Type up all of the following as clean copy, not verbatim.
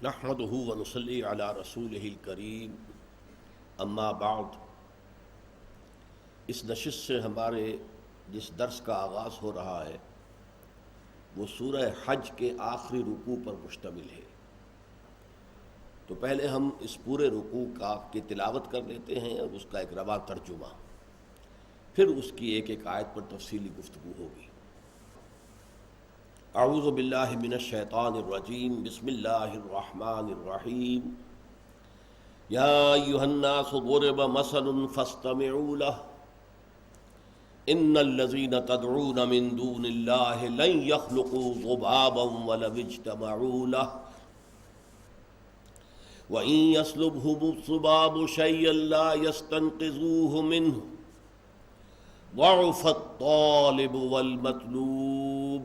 نحمده ونصلي على رسوله الکریم اما بعد۔ اس نشست سے ہمارے جس درس کا آغاز ہو رہا ہے وہ سورہ حج کے آخری رکوع پر مشتمل ہے، تو پہلے ہم اس پورے رکوع کی تلاوت کر لیتے ہیں اور اس کا ایک رواں ترجمہ، پھر اس کی ایک ایک آیت پر تفصیلی گفتگو ہوگی۔ اعوذ باللہ من الشیطان الرجیم، بسم اللہ الرحمن الرحیم۔ یا ایھا الناس ضرب مثل فاستمعوا له ان الذین تدعون من دون اللہ لن يخلقوا ذبابا ولو اجتمعوا له وإن يسلبهم الذباب شيئا لا يستنقذوه منه ضعف الطالب والمطلوب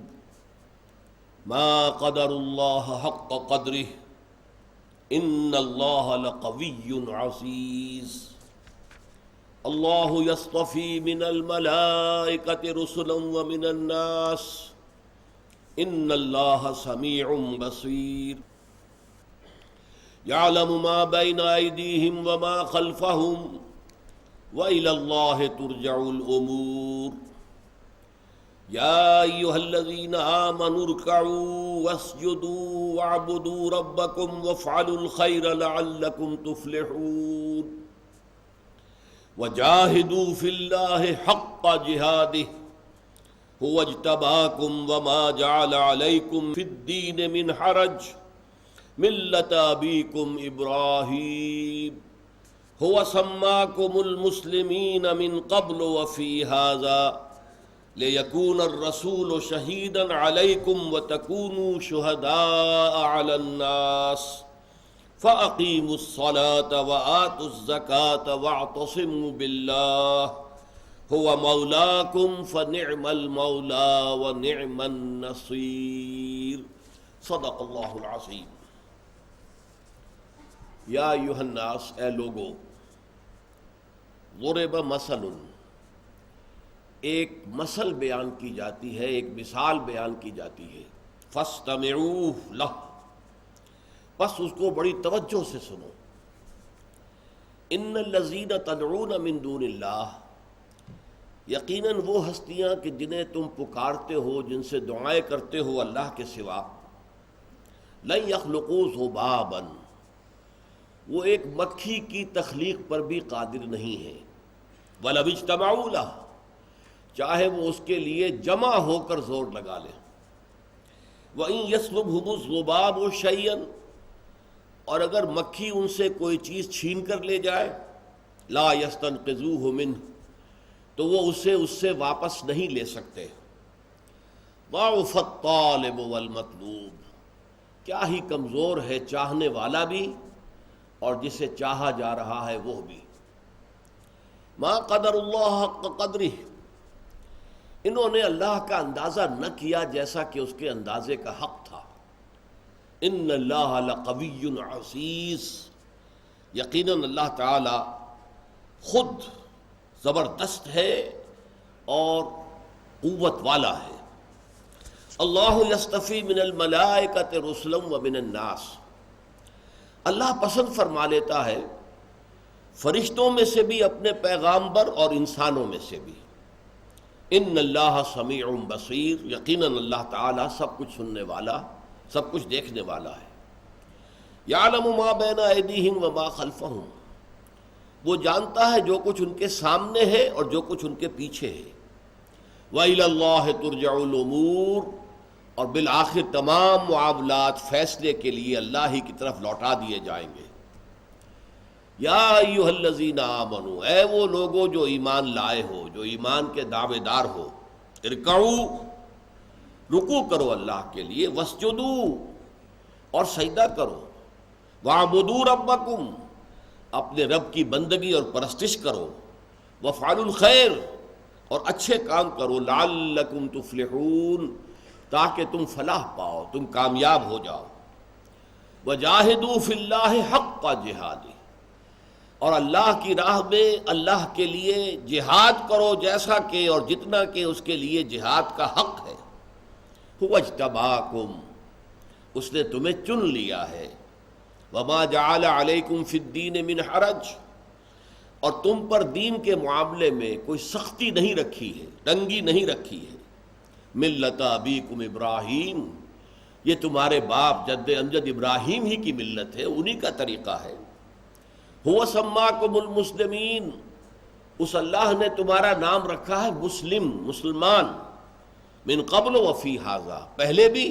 ما قدر اللہ حق قدره ان اللہ لقوی عزیز۔ اللہ یصطفی من الملائکۃ رسلا ومن الناس ان اللہ سمیع بصیر۔ یعلم ما بین ایدیہم وما خلفہم وإلی اللہ ترجع الامور۔ یا ایھا الذین آمنوا ارکعوا واسجدوا واعبدوا ربکم وافعلوا الخیر لعلکم تفلحون۔ وجاہدوا فی اللہ حق جہادہ هو اجتباکم وما جعل علیکم فی الدین من حرج ملۃ ابیکم ابراہیم هو سماکم المسلمین من قبل وفی ھذا لِيَكُونَ الرَّسُولُ شَهِيدًا عَلَيْكُمْ وَتَكُونُوا شُهَدَاءَ عَلَى النَّاسِ فَأَقِيمُوا الصَّلَاةَ وَآتُوا الزَّكَاةَ وَاعْتَصِمُوا بِاللَّهِ هُوَ مَوْلَاكُمْ فَنِعْمَ الْمَوْلَى وَنِعْمَ النَّصِيرُ۔ صدق اللہ العظیم۔ یا ایھا الناس، اے لوگو، ضرب مثل، ایک مثل بیان کی جاتی ہے، ایک مثال بیان کی جاتی ہے، فاستمعوا لہ، پس اس کو بڑی توجہ سے سنو۔ ان الذین تدعون من دون اللہ، یقیناً وہ ہستیاں کہ جنہیں تم پکارتے ہو، جن سے دعائیں کرتے ہو اللہ کے سوا، لن یخلقوا ذبابا، وہ ایک مکھی کی تخلیق پر بھی قادر نہیں ہے، ولو اجتمعوا لہ، چاہے وہ اس کے لیے جمع ہو کر زور لگا لیں۔ وَإِن يَسْلُبْهُمُ الذُّبَابُ شَيْئًا، اور اگر مکھی ان سے کوئی چیز چھین کر لے جائے، لَا يَسْتَنْقِذُوهُ مِنْهُ، تو وہ اس سے واپس نہیں لے سکتے۔ ضَعُفَ الطَّالِبُ وَالْمَطْلُوبُ، کیا ہی کمزور ہے چاہنے والا بھی اور جسے چاہا جا رہا ہے وہ بھی۔ مَا قَدَرُ اللَّهَ حَقَّ قَدْرِهِ، انہوں نے اللہ کا اندازہ نہ کیا جیسا کہ اس کے اندازے کا حق تھا۔ ان اللہ لقوی عزیز، یقیناً اللہ تعالی خود زبردست ہے اور قوت والا ہے۔ اللہ یصطفی من الملائکۃ رسلا ومن الناس، اللہ پسند فرما لیتا ہے فرشتوں میں سے بھی اپنے پیغامبر اور انسانوں میں سے بھی۔ ان اللہ سمیع بصیر، یقیناً اللہ تعالیٰ سب کچھ سننے والا، سب کچھ دیکھنے والا ہے۔ یعلم ما بین ایدیہم وما خلفہم، وہ جانتا ہے جو کچھ ان کے سامنے ہے اور جو کچھ ان کے پیچھے ہے۔ وإلی اللہ ترجع الامور، اور بالآخر تمام معاملات فیصلے کے لیے اللہ ہی کی طرف لوٹا دیے جائیں گے۔ یا ایھا الذین آمنوا، اے وہ لوگو جو ایمان لائے ہو، جو ایمان کے دعوے دار ہو، ارکعوا، رکوع کرو اللہ کے لیے، واسجدوا، اور سجدہ کرو، واعبدوا ربکم، اپنے رب کی بندگی اور پرستش کرو، وافعلوا الخیر، اور اچھے کام کرو، لعلکم تفلحون، تاکہ تم فلاح پاؤ، تم کامیاب ہو جاؤ۔ وجاہدوا فی اللہ حق جہادہ، اور اللہ کی راہ میں اللہ کے لیے جہاد کرو جیسا کہ اور جتنا کہ اس کے لیے جہاد کا حق ہے۔ هو اجتباکم، اس نے تمہیں چن لیا ہے، وما جعل علیکم فی الدین من حرج، اور تم پر دین کے معاملے میں کوئی سختی نہیں رکھی ہے، تنگی نہیں رکھی ہے۔ ملت ابیکم ابراہیم، یہ تمہارے باپ جد امجد ابراہیم ہی کی ملت ہے، انہی کا طریقہ ہے۔ هو سماکم المسلمین، اس اللہ نے تمہارا نام رکھا ہے مسلم، مسلمان، من قبل وفی ھذا، پہلے بھی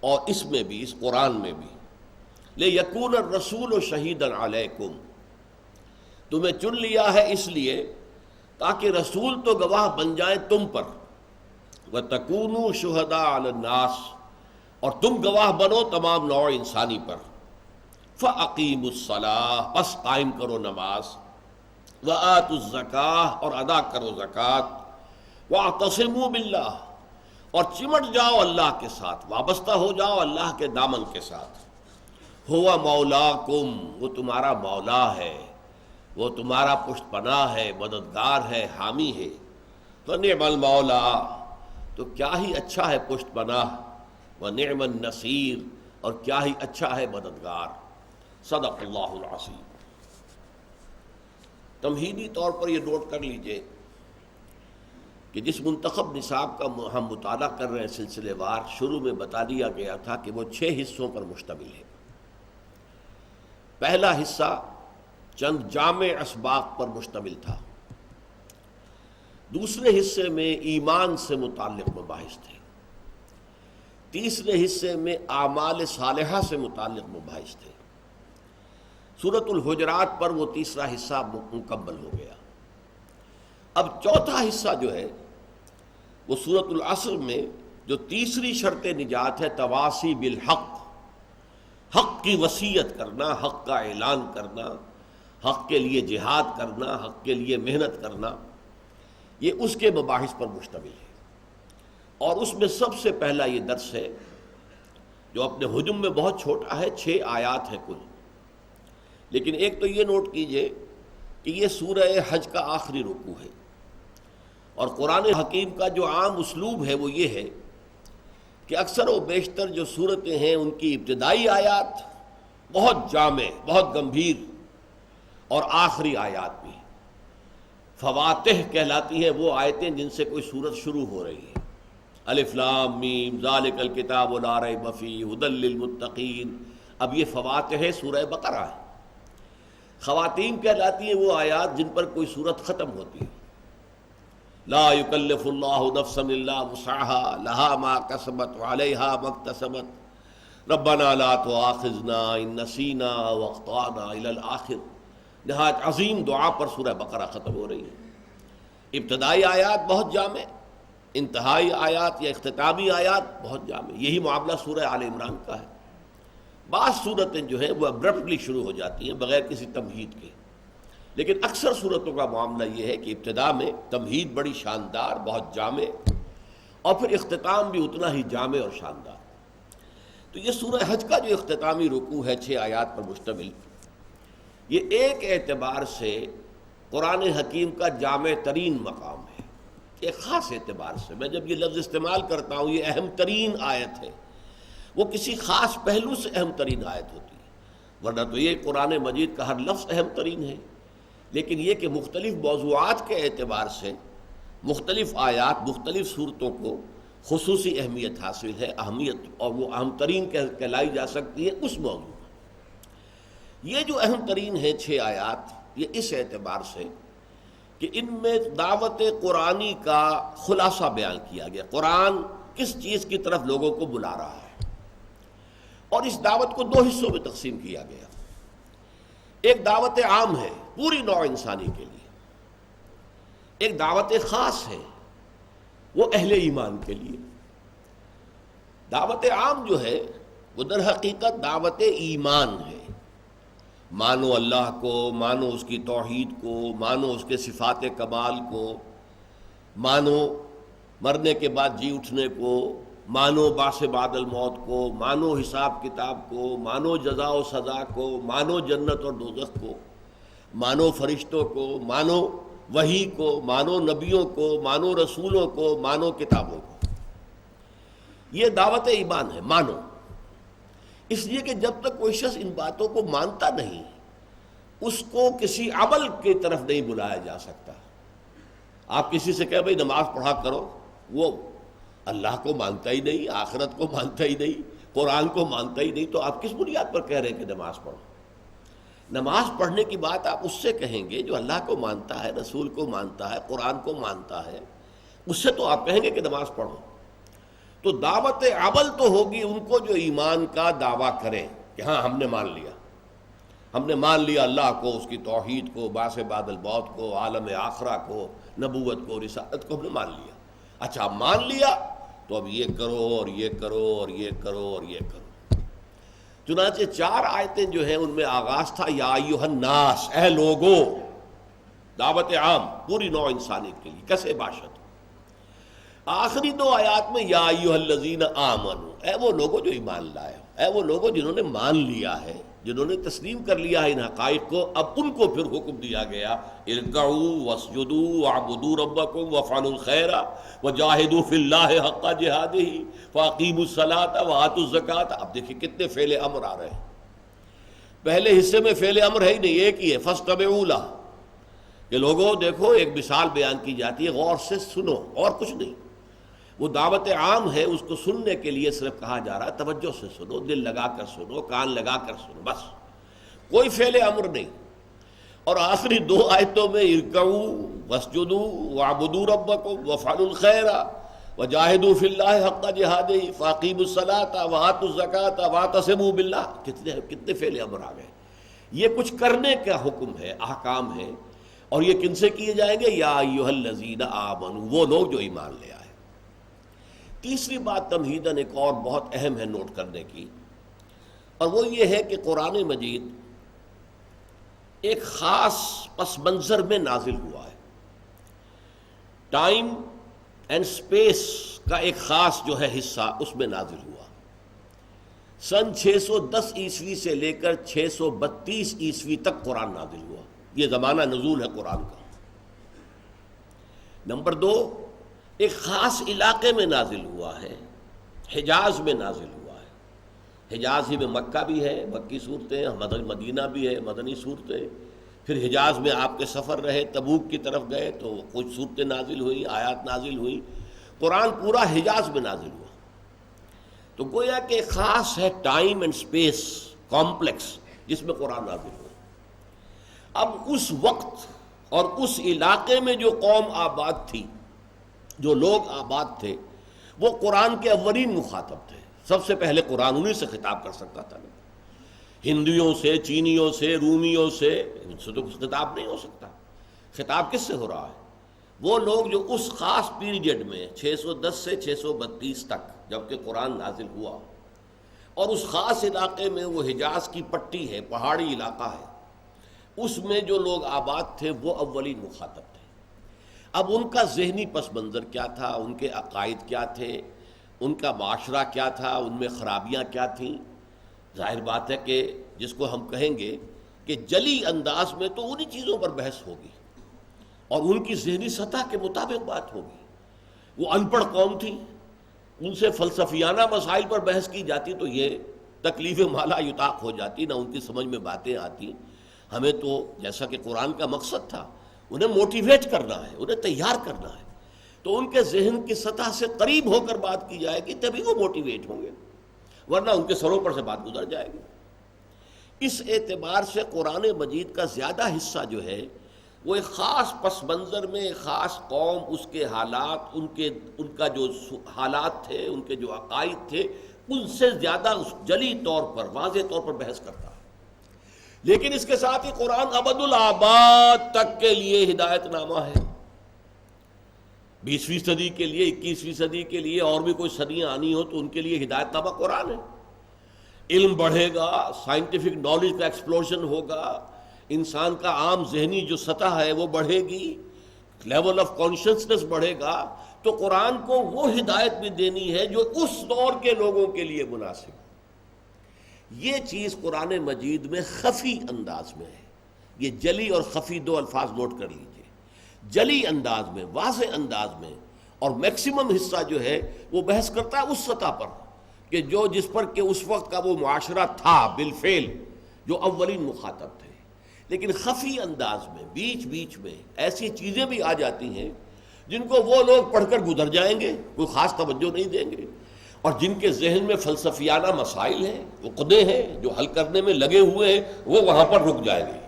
اور اس میں بھی، اس قرآن میں بھی۔ لیکون الرسول شہیدا علیکم، تمہیں چن لیا ہے اس لیے تاکہ رسول تو گواہ بن جائیں تم پر، وَتَكُونُوا شُهَدَاءَ عَلَى النَّاسِ، اور تم گواہ بنو تمام نوع انسانی پر۔ فَأَقِيمُوا الصَّلَاةَ، پس قائم کرو نماز، وَآتُوا الزَّكَاةَ، اور ادا کرو زکوٰۃ، وَاعْتَصِمُوا بِاللَّهِ، اور چمٹ جاؤ اللہ کے ساتھ، وابستہ ہو جاؤ اللہ کے دامن کے ساتھ۔ هُوَ مَوْلَاكُمْ، وہ تمہارا مولا ہے، وہ تمہارا پشت پناہ ہے، مددگار ہے، حامی ہے۔ فَنِعْمَ الْمَوْلَىٰ، تو کیا ہی اچھا ہے پشت پناہ، وَنِعْمَ النَّصِيرُ، اور کیا ہی اچھا ہے مددگار۔ صدق اللہ العظیم۔ تمہیدی طور پر یہ نوٹ کر لیجئے کہ جس منتخب نصاب کا ہم مطالعہ کر رہے ہیں سلسلے وار، شروع میں بتا دیا گیا تھا کہ وہ 6 حصوں پر مشتمل ہے۔ پہلا حصہ چند جامع اسباق پر مشتمل تھا، دوسرے حصے میں ایمان سے متعلق مباحث تھے، تیسرے حصے میں اعمال صالحہ سے متعلق مباحث تھے۔ سورۃ الحجرات پر وہ تیسرا حصہ مکمل ہو گیا۔ اب چوتھا حصہ جو ہے وہ سورۃ العصر میں جو تیسری شرط نجات ہے، تواصی بالحق، حق کی وصیت کرنا، حق کا اعلان کرنا، حق کے لیے جہاد کرنا، حق کے لیے محنت کرنا، یہ اس کے مباحث پر مشتمل ہے۔ اور اس میں سب سے پہلا یہ درس ہے جو اپنے حجم میں بہت چھوٹا ہے، 6 آیات ہے کل، لیکن ایک تو یہ نوٹ کیجئے کہ یہ سورہ حج کا آخری رکوع ہے، اور قرآن حکیم کا جو عام اسلوب ہے وہ یہ ہے کہ اکثر و بیشتر جو صورتیں ہیں ان کی ابتدائی آیات بہت جامع، بہت گمبھیر، اور آخری آیات بھی فواتح کہلاتی ہیں، وہ آیتیں جن سے کوئی صورت شروع ہو رہی ہے۔ الف لام میم ذالک الکتاب لا ریب فیہ ھدی للمتقین، اب یہ فواتح سورہ بقرہ ہے۔ خواتین کہلاتی ہیں وہ آیات جن پر کوئی صورت ختم ہوتی ہے۔ لا یکلف اللہ نفسا الا وسعها لها ما کسبت وعلیہا ما اکتسبت ربنا لا تؤاخذنا ان نسینا واخطأنا الی الآخر۔ نہایت عظیم دعا پر سورہ بقرہ ختم ہو رہی ہے۔ ابتدائی آیات بہت جامع، انتہائی آیات یا اختتامی آیات بہت جامع۔ یہی معاملہ سورہ آل عمران کا ہے۔ بعض صورتیں جو ہیں وہ ابرپٹلی شروع ہو جاتی ہیں بغیر کسی تمہید کے، لیکن اکثر صورتوں کا معاملہ یہ ہے کہ ابتدا میں تمہید بڑی شاندار، بہت جامع، اور پھر اختتام بھی اتنا ہی جامع اور شاندار۔ تو یہ سورہ حج کا جو اختتامی رکوع ہے 6 آیات پر مشتمل، یہ ایک اعتبار سے قرآن حکیم کا جامع ترین مقام ہے، ایک خاص اعتبار سے۔ میں جب یہ لفظ استعمال کرتا ہوں، یہ اہم ترین آیت ہے، وہ کسی خاص پہلو سے اہم ترین آیت ہوتی ہے، ورنہ تو یہ قرآن مجید کا ہر لفظ اہم ترین ہے، لیکن یہ کہ مختلف موضوعات کے اعتبار سے مختلف آیات مختلف صورتوں کو خصوصی اہمیت حاصل ہے، اہمیت، اور وہ اہم ترین کہلائی جا سکتی ہے اس موضوع میں۔ یہ جو اہم ترین ہیں 6 آیات، یہ اس اعتبار سے کہ ان میں دعوت قرآنی کا خلاصہ بیان کیا گیا، قرآن کس چیز کی طرف لوگوں کو بلا رہا ہے، اور اس دعوت کو 2 حصوں میں تقسیم کیا گیا۔ ایک دعوت عام ہے پوری نوع انسانی کے لیے، ایک دعوت خاص ہے وہ اہل ایمان کے لیے۔ دعوت عام جو ہے وہ در حقیقت دعوت ایمان ہے، مانو اللہ کو، مانو اس کی توحید کو، مانو اس کے صفات کمال کو، مانو مرنے کے بعد جی اٹھنے کو، مانو بعث بعد الموت کو، مانو حساب کتاب کو، مانو جزا و سزا کو، مانو جنت اور دوزخ کو، مانو فرشتوں کو، مانو وحی کو، مانو نبیوں کو، مانو رسولوں کو، مانو کتابوں کو۔ یہ دعوت ایمان ہے، مانو۔ اس لیے کہ جب تک کوئی شخص ان باتوں کو مانتا نہیں اس کو کسی عمل کی طرف نہیں بلایا جا سکتا۔ آپ کسی سے کہیں بھائی نماز پڑھا کرو، وہ اللہ کو مانتا ہی نہیں، آخرت کو مانتا ہی نہیں، قرآن کو مانتا ہی نہیں، تو آپ کس بنیاد پر کہہ رہے ہیں کہ نماز پڑھو؟ نماز پڑھنے کی بات آپ اس سے کہیں گے جو اللہ کو مانتا ہے، رسول کو مانتا ہے، قرآن کو مانتا ہے، اس سے تو آپ کہیں گے کہ نماز پڑھو۔ تو دعوت عمل تو ہوگی ان کو جو ایمان کا دعویٰ کریں کہ ہاں ہم نے مان لیا، ہم نے مان لیا اللہ کو، اس کی توحید کو، بعث بعد الموت کو، عالم آخرہ کو، نبوت کو، رسالت کو ہم نے مان لیا۔ اچھا اب مان لیا تو اب یہ کرو اور یہ کرو اور یہ کرو اور یہ کرو۔ چنانچہ 4 آیتیں جو ہیں ان میں آغاز تھا یا ایھا الناس، اے لوگو، دعوت عام پوری نوع انسانیت کے لیے، کسے باشد۔ آخری 2 آیات میں یا ایھا الذین آمنوا، اے وہ لوگو جو ایمان لائے ہو، اے وہ لوگو جنہوں نے مان لیا ہے، جنہوں نے تسلیم کر لیا ہے ان حقائق کو، اب ان کو پھر حکم دیا گیا ارکعوا واسجدوا واعبدوا ربکم وافعلوا الخیر وجاہدوا فی اللہ حق جہادہ فاقیموا الصلاۃ وآتوا الزکاۃ۔ اب دیکھیں کتنے فعل امر آ رہے ہیں۔ پہلے حصے میں فعل امر ہے ہی نہیں، ایک ہی ہے فاستمعوا لہ، کہ لوگوں دیکھو ایک مثال بیان کی جاتی ہے، غور سے سنو، اور کچھ نہیں۔ وہ دعوت عام ہے، اس کو سننے کے لیے صرف کہا جا رہا ہے توجہ سے سنو، دل لگا کر سنو، کان لگا کر سنو، بس کوئی فعل امر نہیں۔ اور آخری 2 آیتوں میں ارکعوا واسجدوا واعبدوا ربکم وافعلوا الخیر وجاہدوا فی اللہ حق جہادہ فاقیموا الصلاۃ وآتوا الزکاۃ واعتصموا باللہ، کتنے فعل امر آ گئے۔ یہ کچھ کرنے کا حکم ہے، احکام ہے، اور یہ کن سے کیے جائیں گے؟ یا ایھا الذین آمنوا، وہ لوگ جو ایمان لے آئے۔ تیسری بات تمہیداً ایک اور بہت اہم ہے نوٹ کرنے کی، اور وہ یہ ہے کہ قرآن مجید ایک خاص پس منظر میں نازل ہوا ہے۔ ٹائم اینڈ سپیس کا ایک خاص جو ہے حصہ اس میں نازل ہوا۔ سن 610 عیسوی سے لے کر 632 عیسوی تک قرآن نازل ہوا، یہ زمانہ نزول ہے قرآن کا۔ نمبر 2، ایک خاص علاقے میں نازل ہوا ہے، حجاز میں نازل ہوا ہے۔ حجاز ہی میں مکہ بھی ہے، مکی صورتیں، مدینہ بھی ہے، مدنی صورتیں۔ پھر حجاز میں آپ کے سفر رہے، تبوک کی طرف گئے تو کچھ صورتیں نازل ہوئی، آیات نازل ہوئی۔ قرآن پورا حجاز میں نازل ہوا، تو گویا کہ خاص ہے ٹائم اینڈ سپیس کمپلیکس جس میں قرآن نازل ہوا۔ اب اس وقت اور اس علاقے میں جو قوم آباد تھی، جو لوگ آباد تھے، وہ قرآن کے اولین مخاطب تھے۔ سب سے پہلے قرآن انہی سے خطاب کر سکتا تھا، ہندوؤں سے، چینیوں سے، رومیوں سے ان سے تو خطاب نہیں ہو سکتا۔ خطاب کس سے ہو رہا ہے؟ وہ لوگ جو اس خاص پیریڈ میں 610 سے 632 تک جبکہ قرآن نازل ہوا، اور اس خاص علاقے میں وہ حجاز کی پٹی ہے، پہاڑی علاقہ ہے، اس میں جو لوگ آباد تھے وہ اولین مخاطب تھے۔ اب ان کا ذہنی پس منظر کیا تھا، ان کے عقائد کیا تھے، ان کا معاشرہ کیا تھا، ان میں خرابیاں کیا تھیں؟ ظاہر بات ہے کہ جس کو ہم کہیں گے کہ جلی انداز میں تو انہی چیزوں پر بحث ہوگی اور ان کی ذہنی سطح کے مطابق بات ہوگی۔ وہ ان پڑھ قوم تھی، ان سے فلسفیانہ مسائل پر بحث کی جاتی تو یہ تکلیف مالا یطاق ہو جاتی، نہ ان کی سمجھ میں باتیں آتی۔ ہمیں تو جیسا کہ قرآن کا مقصد تھا انہیں موٹیویٹ کرنا ہے، انہیں تیار کرنا ہے، تو ان کے ذہن کی سطح سے قریب ہو کر بات کی جائے گی تبھی وہ موٹیویٹ ہوں گے، ورنہ ان کے سروں پر سے بات گزر جائے گی۔ اس اعتبار سے قرآن مجید کا زیادہ حصہ جو ہے وہ ایک خاص پس منظر میں، ایک خاص قوم، اس کے حالات، ان کا جو حالات تھے، ان کے جو عقائد تھے، ان سے زیادہ جلی طور پر، واضح طور پر بحث کرتا ہے۔ لیکن اس کے ساتھ ہی قرآن ابد الآباد تک کے لیے ہدایت نامہ ہے، 20ویں صدی کے لیے، 21ویں صدی کے لیے، اور بھی کوئی صدیاں آنی ہو تو ان کے لیے ہدایت نامہ قرآن ہے۔ علم بڑھے گا، سائنٹیفک نالج کا ایکسپلوژن ہوگا، انسان کا عام ذہنی جو سطح ہے وہ بڑھے گی، لیول آف کانشسنس بڑھے گا، تو قرآن کو وہ ہدایت بھی دینی ہے جو اس دور کے لوگوں کے لیے مناسب ہے۔ یہ چیز قرآن مجید میں خفی انداز میں ہے۔ یہ جلی اور خفی 2 الفاظ نوٹ کر لیجئے۔ جلی انداز میں، واضح انداز میں، اور میکسیمم حصہ جو ہے وہ بحث کرتا ہے اس سطح پر کہ جو جس پر کہ اس وقت کا وہ معاشرہ تھا بالفعل، جو اولین مخاطب تھے، لیکن خفی انداز میں بیچ بیچ میں ایسی چیزیں بھی آ جاتی ہیں جن کو وہ لوگ پڑھ کر گزر جائیں گے، کوئی خاص توجہ نہیں دیں گے، اور جن کے ذہن میں فلسفیانہ مسائل ہیں، عقدے ہیں جو حل کرنے میں لگے ہوئے ہیں، وہ وہاں پر رک جائیں گے،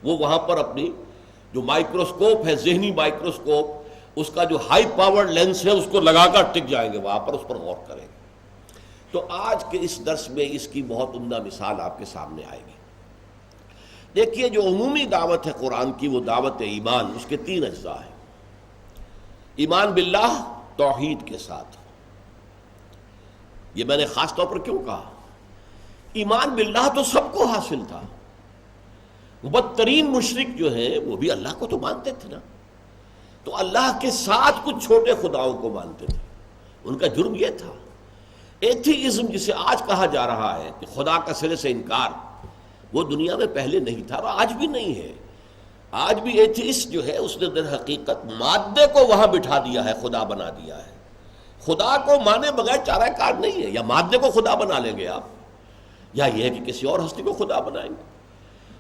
وہ وہاں پر اپنی جو مائکروسکوپ ہے، ذہنی مائکروسکوپ، اس کا جو ہائی پاور لینس ہے اس کو لگا کر ٹک جائیں گے وہاں پر، اس پر غور کریں گے۔ تو آج کے اس درس میں اس کی بہت عمدہ مثال آپ کے سامنے آئے گی۔ دیکھیے، جو عمومی دعوت ہے قرآن کی، وہ دعوت ایمان، اس کے 3 اجزاء ہیں۔ ایمان باللہ، توحید کے ساتھ۔ یہ میں نے خاص طور پر کیوں کہا؟ ایمان باللہ تو سب کو حاصل تھا، بدترین مشرک جو ہیں وہ بھی اللہ کو تو مانتے تھے نا، تو اللہ کے ساتھ کچھ چھوٹے خداؤں کو مانتے تھے۔ ان کا جرم یہ تھا، ایتھیزم جسے آج کہا جا رہا ہے کہ خدا کا سرے سے انکار، وہ دنیا میں پہلے نہیں تھا اور آج بھی نہیں ہے۔ آج بھی ایتھیسٹ جو ہے اس نے در حقیقت مادے کو وہاں بٹھا دیا ہے، خدا بنا دیا ہے۔ خدا کو مانے بغیر چارہ کار نہیں ہے، یا مادے کو خدا بنا لیں گے آپ، یا یہ ہے کہ کسی اور ہستی کو خدا بنائیں گے۔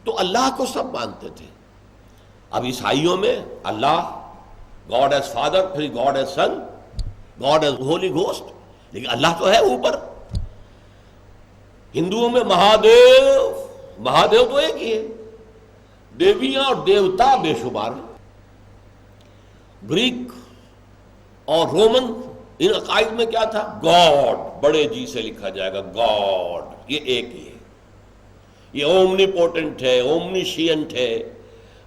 تو اللہ کو سب مانتے تھے۔ اب عیسائیوں میں اللہ، گاڈ ایز فادر، پھر گاڈ ایز سن، گاڈ ایز ہولی گھوسٹ، لیکن اللہ تو ہے اوپر۔ ہندوؤں میں مہادیو، مہادیو تو ایک ہی ہے، دیویاں اور دیوتا بے شمار ہیں۔ گریک اور رومن، ان عقائد میں کیا تھا؟ گاڈ، بڑے جی سے لکھا جائے گا، گاڈ، یہ ایک ہی ہے، یہ اومنی پوٹنٹ ہے، اومنیشینٹ ہے،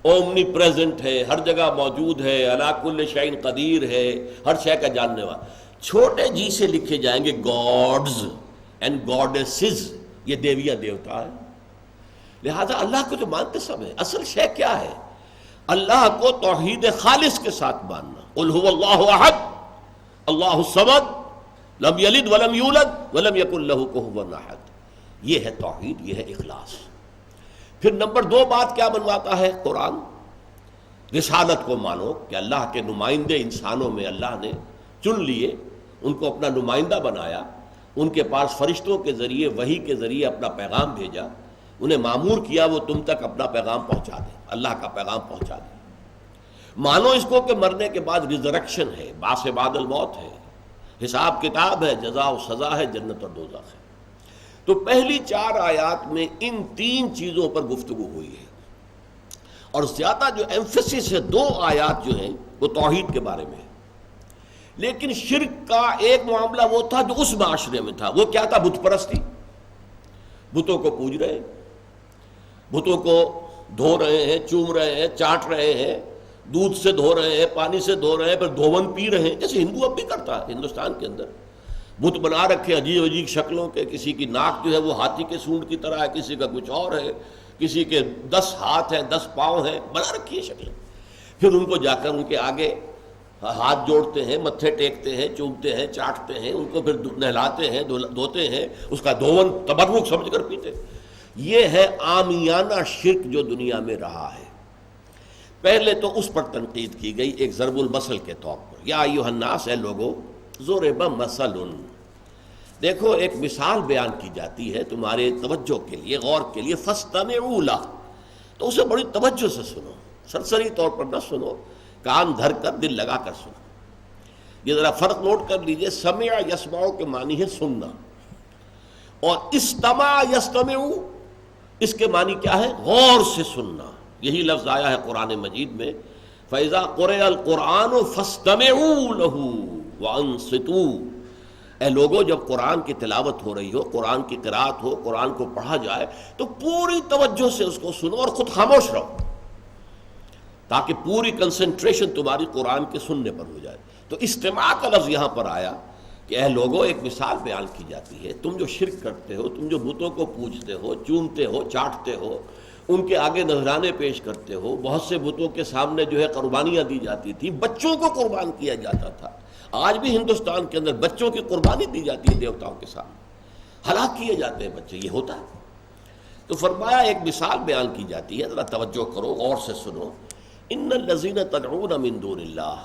اومنی پریزنٹ ہے، ہر جگہ موجود ہے، علی کل شیء قدیر ہے، ہر شے کا جاننے والا۔ چھوٹے جی سے لکھے جائیں گے گاڈز اینڈ گاڈیسز، یہ دیویاں دیوتا ہے۔ لہذا اللہ کو تو مانتے سب ہیں۔ اصل شے کیا ہے؟ اللہ کو توحید خالص کے ساتھ ماننا۔ قل هو اللہ احد اللہ الصمد لم یلد ولم یولد ولم یکن لہ کفوا احد، یہ ہے توحید، یہ ہے اخلاص۔ پھر نمبر 2 بات کیا بنواتا ہے قرآن؟ رسالت کو مانو کہ اللہ کے نمائندے انسانوں میں اللہ نے چن لیے، ان کو اپنا نمائندہ بنایا، ان کے پاس فرشتوں کے ذریعے، وحی کے ذریعے اپنا پیغام بھیجا، انہیں مامور کیا وہ تم تک اپنا پیغام پہنچا دیں، اللہ کا پیغام پہنچا دیں۔ مانو اس کو کہ مرنے کے بعد ریزریکشن ہے، بعث بعد الموت ہے، حساب کتاب ہے، جزا و سزا ہے، جنت اور دوزخ ہے۔ تو پہلی 4 آیات میں ان 3 چیزوں پر گفتگو ہوئی ہے، اور زیادہ جو ایمفیسس ہے 2 آیات جو ہیں وہ توحید کے بارے میں ہے۔ لیکن شرک کا ایک معاملہ وہ تھا جو اس معاشرے میں تھا، وہ کیا تھا؟ بت پرستی۔ بتوں کو پوج رہے ہیں، بتوں کو دھو رہے ہیں، چوم رہے ہیں، چاٹ رہے ہیں، دودھ سے دھو رہے ہیں، پانی سے دھو رہے ہیں، پھر دھون پی رہے ہیں، جیسے ہندو اب بھی کرتا ہے۔ ہندوستان کے اندر بت بنا رکھے عجیب عجیب شکلوں کے، کسی کی ناک جو ہے وہ ہاتھی کے سونڈ کی طرح ہے، کسی کا کچھ اور ہے، کسی کے 10 ہاتھ ہیں، 10 پاؤں ہیں، بنا رکھی ہے شکلیں۔ پھر ان کو جا کر ان کے آگے ہاتھ جوڑتے ہیں، متھے ٹیکتے ہیں، چومتے ہیں، چاٹتے ہیں، ان کو پھر نہلاتے ہیں، دھوتے ہیں، اس کا دھون تبرک سمجھ کر پیتے۔ یہ ہے عامیانہ شرک جو دنیا میں رہا ہے۔ پہلے تو اس پر تنقید کی گئی ایک ضرب المثل کے طور پر، یا ایھا الناس، اے لوگو، ضرب مثل، دیکھو ایک مثال بیان کی جاتی ہے تمہارے توجہ کے لیے، غور کے لیے، فاستمعوا لہ، تو اسے بڑی توجہ سے سنو، سرسری طور پر نہ سنو، کان دھر کر دل لگا کر سنو۔ یہ ذرا فرق نوٹ کر لیجئے، سمع یسمع کے معنی ہے سننا، اور استمع یستمع اس کے معنی کیا ہے؟ غور سے سننا۔ یہی لفظ آیا ہے قرآن مجید میں، فَإِذَا قُرِئَ الْقُرْآنُ فَاسْتَمِعُوا لَهُ وَأَنصِتُوا، اے لوگوں جب قرآن کی تلاوت ہو رہی ہو، قرآن کی قرأت ہو، قرآن کو پڑھا جائے تو پوری توجہ سے اس کو سنو اور خود خاموش رہو، تاکہ پوری کنسنٹریشن تمہاری قرآن کے سننے پر ہو جائے۔ تو استماع کا لفظ یہاں پر آیا کہ اے لوگوں، ایک مثال بیان کی جاتی ہے، تم جو شرک کرتے ہو، تم جو بتوں کو پوجتے ہو، چومتے ہو، چاٹتے ہو، ان کے آگے نذرانے پیش کرتے ہو، بہت سے بتوں کے سامنے جو ہے قربانیاں دی جاتی تھیں، بچوں کو قربان کیا جاتا تھا۔ آج بھی ہندوستان کے اندر بچوں کی قربانی دی جاتی ہے دیوتاؤں کے سامنے، ہلاک کیے جاتے ہیں بچے، یہ ہوتا ہے۔ تو فرمایا ایک مثال بیان کی جاتی ہے، ذرا توجہ کرو، غور سے سنو، ان الذین تدعون من دون اللہ،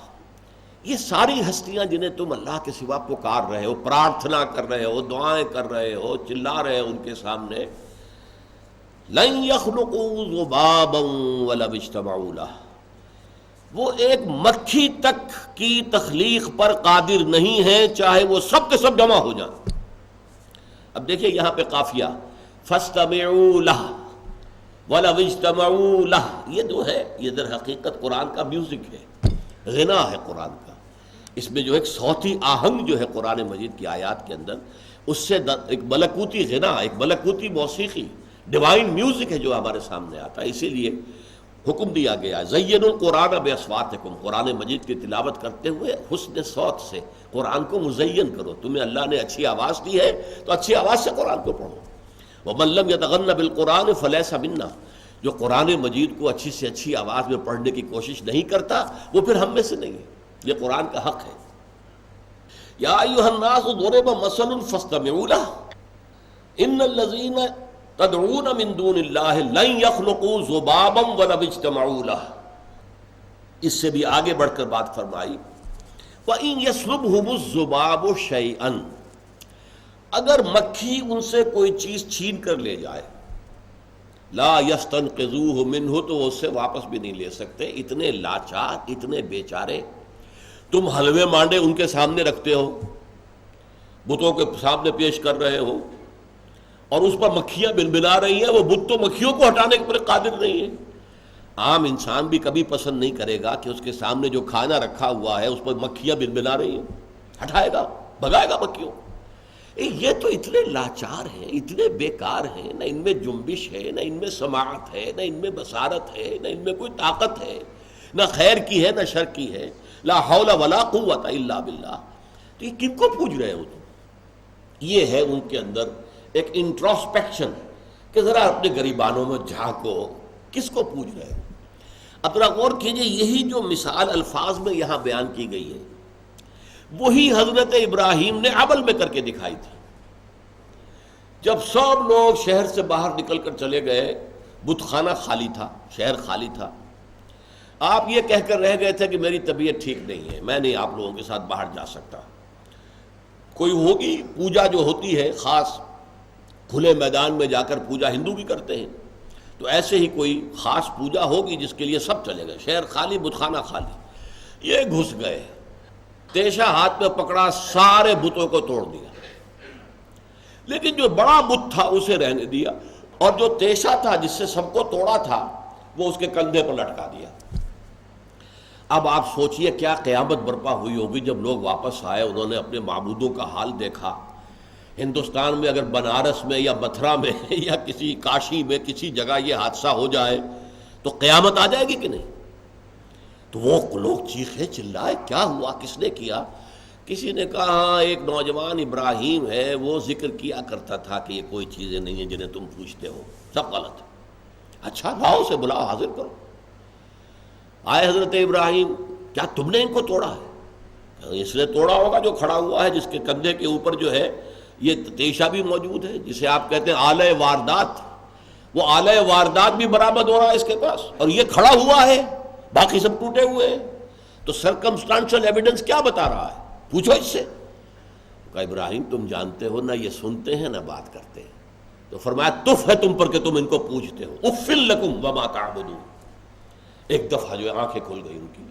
یہ ساری ہستیاں جنہیں تم اللہ کے سوا پکار رہے ہو، پرارتھنا کر رہے ہو، دعائیں کر رہے ہو، چلا رہے ہو ان کے سامنے، لن یخلقوا ذبابا ولو اجتمعوا لہ، وہ ایک مکھی تک کی تخلیق پر قادر نہیں ہے چاہے وہ سب کے سب جمع ہو جائیں۔ اب دیکھیے یہاں پہ قافیہ فاستمعوا لہ وَلَوْ اجْتَمَعُوا لَهُ، یہ جو ہے یہ در حقیقت قرآن کا میوزک ہے، غنا ہے قرآن کا۔ اس میں جو ایک صوتی آہنگ جو ہے قرآن مجید کی آیات کے اندر، اس سے ایک ملکوتی غنا، ایک ملکوتی موسیقی، ڈیوائن میوزک ہے جو ہمارے سامنے آتا ہے۔ اسی لیے حکم دیا گیا ہے زینوا القرآن باصواتکم، قرآن مجید کی تلاوت کرتے ہوئے حسن صوت سے قرآن کو مزین کرو۔ تمہیں اللہ نے اچھی آواز دی ہے تو اچھی آواز سے قرآن کو پڑھو۔ وَمَن لَّمْ يَتَغَنَّ بِالْقُرْآنِ فَلَيْسَ مِنَّا، جو قرآن مجید کو اچھی سے اچھی آواز میں پڑھنے کی کوشش نہیں کرتا وہ پھر ہم میں سے نہیں ہے، یہ قرآن کا حق ہے۔ یا ایھا الناس ضرب مثل فاستمعوا لہ ان الذین تدعون من دون اللہ لن یخلقوا ذبابا ولو اجتمعوا لہ۔ اس سے بھی آگے بڑھ کر بات فرمائی وَإِن يَسْلُبْهُمُ الذُّبَابُ شَيْئًا، اگر مکھی ان سے کوئی چیز چھین کر لے جائے، لا یستنقذوہ منہ، تو وہ اس سے واپس بھی نہیں لے سکتے۔ اتنے لاچار، اتنے بیچارے۔ تم حلوے مانڈے ان کے سامنے رکھتے ہو، بتوں کے سامنے پیش کر رہے ہو، اور اس پر مکھیاں بنبنا رہی ہیں، وہ بت تو مکھیوں کو ہٹانے کے پر قادر نہیں ہے۔ عام انسان بھی کبھی پسند نہیں کرے گا کہ اس کے سامنے جو کھانا رکھا ہوا ہے اس پر مکھیاں بنبنا رہی ہیں، ہٹائے گا، بھگائے گا مکھیوں۔ یہ تو اتنے لاچار ہیں، اتنے بیکار ہیں، نہ ان میں جنبش ہے، نہ ان میں سماعت ہے، نہ ان میں بصارت ہے، نہ ان میں کوئی طاقت ہے، نہ خیر کی ہے نہ شر کی ہے، لا حول ولا قوت الا باللہ۔ تو یہ کن کو پوچھ رہے ہو تم؟ یہ ہے ان کے اندر ایک انٹروسپیکشن کہ ذرا اپنے گریبانوں میں جھانکو، کس کو پوچھ رہے ہو؟ اب ذرا غور کیجئے، یہی جو مثال الفاظ میں یہاں بیان کی گئی ہے وہی حضرت ابراہیم نے عمل میں کر کے دکھائی تھی۔ جب سب لوگ شہر سے باہر نکل کر چلے گئے، بت خانہ خالی تھا، شہر خالی تھا، آپ یہ کہہ کر رہ گئے تھے کہ میری طبیعت ٹھیک نہیں ہے، میں نہیں آپ لوگوں کے ساتھ باہر جا سکتا۔ کوئی ہوگی پوجا جو ہوتی ہے خاص، کھلے میدان میں جا کر پوجا ہندو بھی کرتے ہیں، تو ایسے ہی کوئی خاص پوجا ہوگی جس کے لیے سب چلے گئے، شہر خالی، بت خانہ خالی۔ یہ گھس گئے، تیشہ ہاتھ میں پکڑا، سارے بتوں کو توڑ دیا، لیکن جو بڑا بت تھا اسے رہنے دیا، اور جو تیشہ تھا جس سے سب کو توڑا تھا وہ اس کے کندھے پر لٹکا دیا۔ اب آپ سوچئے کیا قیامت برپا ہوئی ہوگی جب لوگ واپس آئے، انہوں نے اپنے معبودوں کا حال دیکھا۔ ہندوستان میں اگر بنارس میں یا متھرا میں یا کسی کاشی میں کسی جگہ یہ حادثہ ہو جائے تو قیامت آ جائے گی کہ نہیں؟ تو وہ لوگ چیخے چلائے، کیا ہوا، کس نے کیا؟ کسی نے کہا ہاں ایک نوجوان ابراہیم ہے، وہ ذکر کیا کرتا تھا کہ یہ کوئی چیزیں نہیں ہیں جنہیں تم پوچھتے ہو، سب غلط ہے۔ اچھا لاؤ اسے بلاؤ، حاضر کرو۔ آئے حضرت ابراہیم، کیا تم نے ان کو توڑا ہے؟ اس نے توڑا ہوگا جو کھڑا ہوا ہے، جس کے کندھے کے اوپر جو ہے یہ تیشہ بھی موجود ہے، جسے آپ کہتے ہیں آلہ واردات، وہ آلہ واردات بھی برآمد ہو رہا ہے اس کے پاس، اور یہ کھڑا ہوا ہے، باقی سب ٹوٹے ہوئے ہیں۔ تو سرکمسٹانشل ایویڈنس کیا بتا رہا ہے؟ پوچھو اس سے۔ کہا ابراہیم تم جانتے ہو نہ یہ سنتے ہیں نہ بات کرتے ہیں۔ تو فرمایا تف ہے تم پر کہ تم ان کو پوچھتے ہو، اف لکم وما تعبدون۔ ایک دفعہ جو آنکھیں کھل گئی ان کی،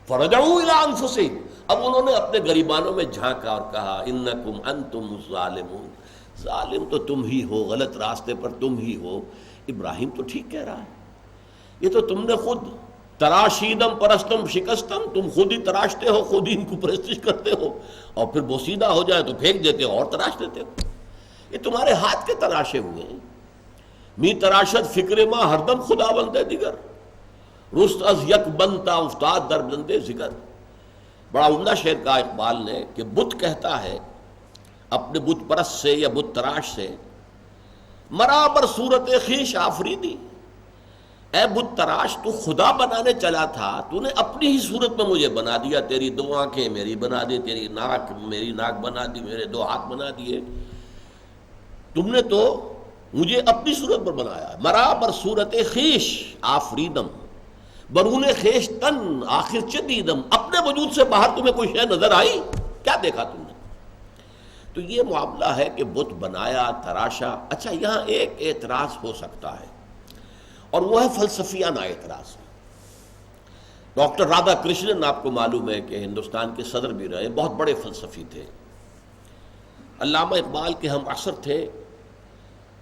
فرجعوا الی انفسہم، اب انہوں نے اپنے گریبانوں میں جھانکا اور کہا انکم انتم الظالمون، ظالم تو تم ہی ہو، غلط راستے پر تم ہی ہو۔ ابراہیم تو ٹھیک کہہ رہا ہے، یہ تو تم نے خود تراشیدم پرستم شکستم، تم خود ہی تراشتے ہو، خود ہی ان کو پرستش کرتے ہو، اور پھر بوسیدہ ہو جائے تو پھینک دیتے ہو اور تراش دیتے ہو۔ یہ تمہارے ہاتھ کے تراشے ہوئے ہیں۔ می تراشد فکر ما ہردم خدا بندے دیگر، رست از یک بنتا افتاد در بندے ذکر۔ بڑا عمدہ شعر کہا اقبال نے کہ بت کہتا ہے اپنے بت پرست سے یا بت تراش سے، مرا بر صورت خویش آفریدی، اے بت تراش تو خدا بنانے چلا تھا، تو نے اپنی ہی صورت میں مجھے بنا دیا، تیری دو آنکھیں میری بنا دی، تیری ناک میری ناک بنا دی، میرے دو ہاتھ بنا دیے، تم نے تو مجھے اپنی صورت پر بنایا۔ مرا بر صورت خویش آفریدم، برون خیش تن آخر چه دیدم، اپنے وجود سے باہر تمہیں کوئی شے نظر آئی؟ کیا دیکھا تم نے؟ تو یہ معاملہ ہے کہ بت بنایا، تراشا۔ اچھا یہاں ایک اعتراض ہو سکتا ہے اور وہ ہے فلسفیانہ اعتراض۔ ڈاکٹر رادھا کرشنن آپ کو معلوم ہے کہ ہندوستان کے صدر بھی رہے، بہت بڑے فلسفی تھے، علامہ اقبال کے ہم عصر تھے،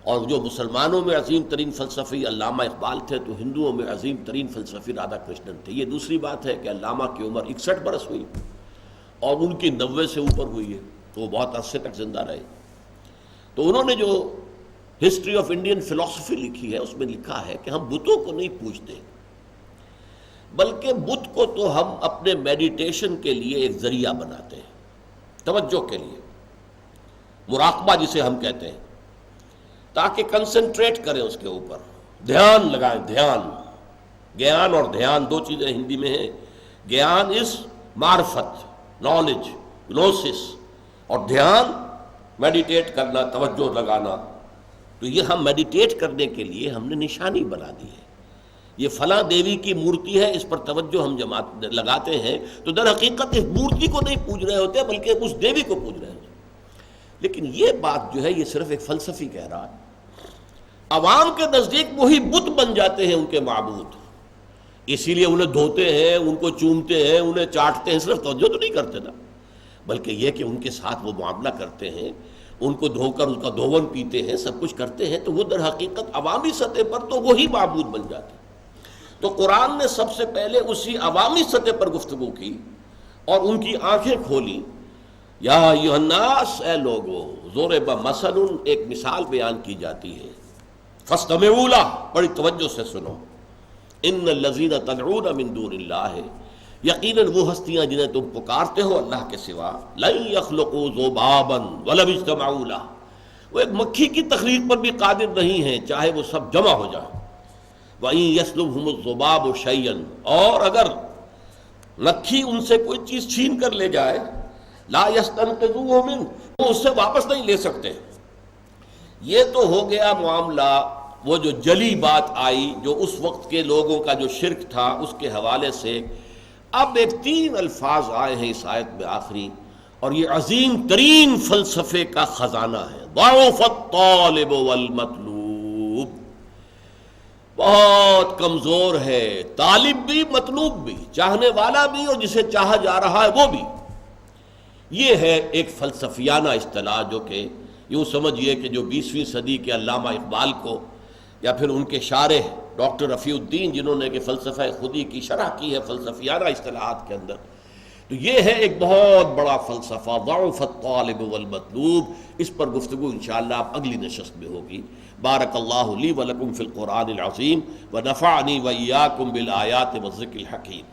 اور جو مسلمانوں میں عظیم ترین فلسفی علامہ اقبال تھے تو ہندوؤں میں عظیم ترین فلسفی رادھا کرشنن تھے۔ یہ دوسری بات ہے کہ علامہ کی عمر 61 برس ہوئی اور ان کی 90 سے اوپر ہوئی ہے، تو وہ بہت عرصے تک زندہ رہے۔ تو انہوں نے جو ہسٹری آف انڈین فلسفی لکھی ہے اس میں لکھا ہے کہ ہم بتوں کو نہیں پوجتے، بلکہ بت کو تو ہم اپنے میڈیٹیشن کے لیے ایک ذریعہ بناتے ہیں، توجہ کے لیے، مراقبہ جسے ہم کہتے ہیں، تاکہ کنسنٹریٹ کریں اس کے اوپر، دھیان لگائیں۔ دھیان، گیان اور دھیان دو چیزیں ہندی میں ہیں۔ گیان از معرفت، نالج، گنوسس، اور دھیان میڈیٹیٹ کرنا، توجہ لگانا۔ تو یہ ہم میڈیٹیٹ کرنے کے لیے ہم نے نشانی بنا دی ہے، یہ فلاں دیوی کی مورتی ہے، اس پر توجہ ہم لگاتے ہیں تو در حقیقت اس مورتی کو نہیں پوج رہے ہوتے بلکہ اس دیوی کو پوج رہے ہوتے۔ لیکن یہ بات جو ہے یہ صرف ایک فلسفی کہہ رہا ہے، عوام کے نزدیک وہی بت بن جاتے ہیں ان کے معبود، اسی لیے انہیں دھوتے ہیں، ان کو چومتے ہیں، انہیں چاٹتے ہیں، صرف توجہ تو نہیں کرتے نا، بلکہ یہ کہ ان کے ساتھ وہ معاملہ کرتے ہیں، ان کو دھو کر ان کا دھون پیتے ہیں، سب کچھ کرتے ہیں، تو وہ در حقیقت عوامی سطح پر تو وہی معبود بن جاتے ہیں۔ تو قرآن نے سب سے پہلے اسی عوامی سطح پر گفتگو کی اور ان کی آنکھیں کھولی۔ یا ایھا الناس، اے لوگو، ضرب مثل، ایک مثال بیان کی جاتی ہے، فاستمعوا لہ، بڑی توجہ سے سنو، ان الذین تدعون من دون اللہ، یقیناً وہ ہستیاں جنہیں تم پکارتے ہو اللہ کے سوا، لن یخلقوا ذبابا ولو اجتمعوا لہ، وہ ایک مکھی کی تخلیق پر بھی قادر نہیں ہیں چاہے وہ سب جمع ہو جائیں۔ وَإِن يَسْلُبْهُمُ الذُّبَابُ شَيْئًا، اور اگر مکھی ان سے کوئی چیز چھین کر لے جائے، لا يَسْتَنقِذُوهُ مِنْهُ، وہ اس سے واپس نہیں لے سکتے۔ یہ تو ہو گیا معاملہ، وہ جو جلی بات آئی جو اس وقت کے لوگوں کا جو شرک تھا اس کے حوالے سے۔ اب ایک 3 الفاظ آئے ہیں اس آیت میں آخری، اور یہ عظیم ترین فلسفے کا خزانہ ہے، ضعف الطالب والمطلوب، بہت کمزور ہے طالب بھی، مطلوب بھی، چاہنے والا بھی اور جسے چاہا جا رہا ہے وہ بھی۔ یہ ہے ایک فلسفیانہ اصطلاح جو کہ یوں سمجھیے کہ جو 20ویں صدی کے علامہ اقبال کو یا پھر ان کے شارح ڈاکٹر رفیع الدین جنہوں نے کہ فلسفہ خودی کی شرح کی ہے فلسفیانہ اصطلاحات کے اندر، تو یہ ہے ایک بہت بڑا فلسفہ، ضعف الطالب والمطلوب۔ اس پر گفتگو انشاءاللہ اب اگلی نشست میں ہوگی۔ بارک اللہ لی ولکم فی القرآن العظیم ونفعنی وإیاکم بالآیات والذکر الحکیم۔